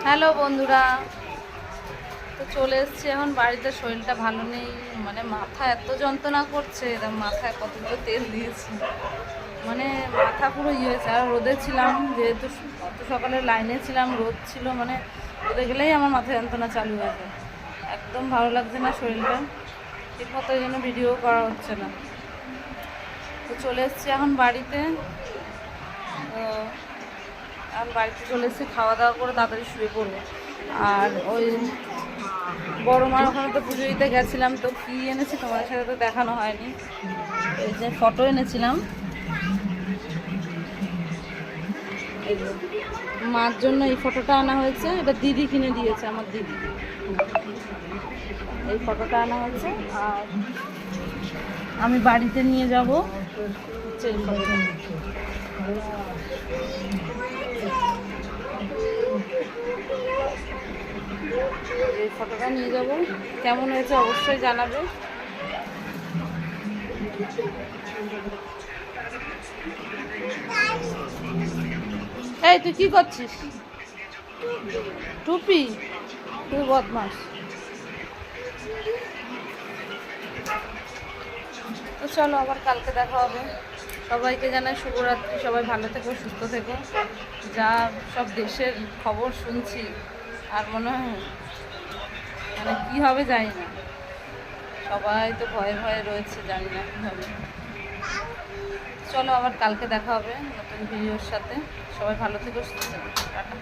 Hello বন্ধুরা, তো চলে এসেছি এখন বাড়িতে। শরীরটা ভালো নেই, মানে মাথা এত যন্ত্রণা করছে, এরকম মাথায় কতগুলো তেল দিয়েছি, মানে মাথা পুরো ইয়ে হয়েছে। আর রোদে ছিলাম, যেহেতু অত সকালে লাইনে ছিলাম, রোদ ছিল, মানে রোদে গেলেই আমার মাথা যন্ত্রণা চালু হয়ে যায়। একদম ভালো লাগছে না শরীরটা, ঠিক মতো এই জন্য ভিডিও করা হচ্ছে না। তো চলে এসেছি এখন বাড়িতে। তো এখন বাড়িতে চলে এসেছি, খাওয়া দাওয়া করে তাড়াতাড়ি শুয়ে পড়বো। আর ওই বড় মার ওখানে তো পুজো দিতে গেছিলাম, তো কী এনেছি তোমাদের সাথে তো দেখানো হয়নি। এই যে ফটো এনেছিলাম, এই যে মার জন্য এই ফটোটা আনা হয়েছে। এটা দিদি কিনে দিয়েছে, আমার দিদি। এই ফটোটা আনা হয়েছে। আর আমি বাড়িতে নিয়ে যাব হচ্ছে এই ফটোটা। এই ফটোটা নিয়ে যাব, কেমন হয়েছে অবশ্যই জানাবে। এই তুই কি করছিস? টুপি? তুই বদমাস। তো চলো, আবার কালকে দেখা হবে। সবাইকে জানাই শুভরাত্রি। সবাই ভালো থেকো, সুস্থ থেকো। যা সব দেশের খবর শুনছি, আর মনে হয় মানে কী হবে জানি না। সবাই তো ভয়ে ভয়ে রয়েছে, জানি না কী হবে। চলো, আবার কালকে দেখা হবে নতুন ভিডিওর সাথে। সবাই ভালো থেকো, সুস্থ থেকো। টাটা।